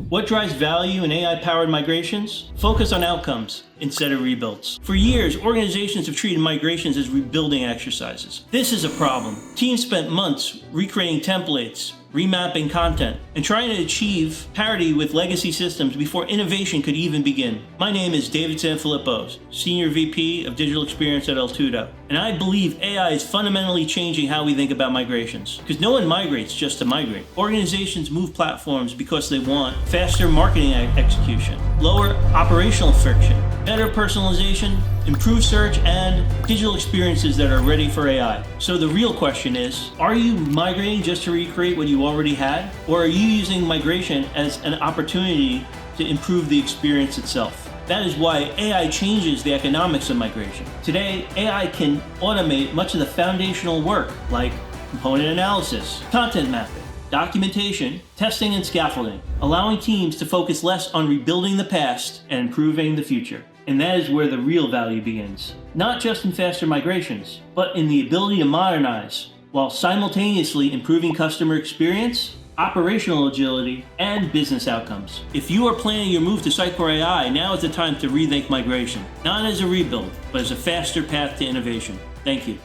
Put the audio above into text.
What drives value in AI-powered migrations? Focus on outcomes instead of rebuilds. For years, organizations have treated migrations as rebuilding exercises. This is a problem. Teams spent months recreating templates, remapping content, and trying to achieve parity with legacy systems before innovation could even begin. My name is David San Filippo, Senior VP of Digital Experience at Altudo, and I believe AI is fundamentally changing how we think about migrations. Because no one migrates just to migrate. Organizations move platforms because they want faster marketing execution, lower operational friction, better personalization, improved search, and digital experiences that are ready for AI. So the real question is, are you migrating just to recreate what you already had? Or are you using migration as an opportunity to improve the experience itself? That is why AI changes the economics of migration. Today, AI can automate much of the foundational work like component analysis, content mapping, documentation, testing, and scaffolding, allowing teams to focus less on rebuilding the past and improving the future. And that is where the real value begins. Not just in faster migrations, but in the ability to modernize while simultaneously improving customer experience, operational agility, and business outcomes. If you are planning your move to Sitecore AI, now is the time to rethink migration, not as a rebuild, but as a faster path to innovation. Thank you.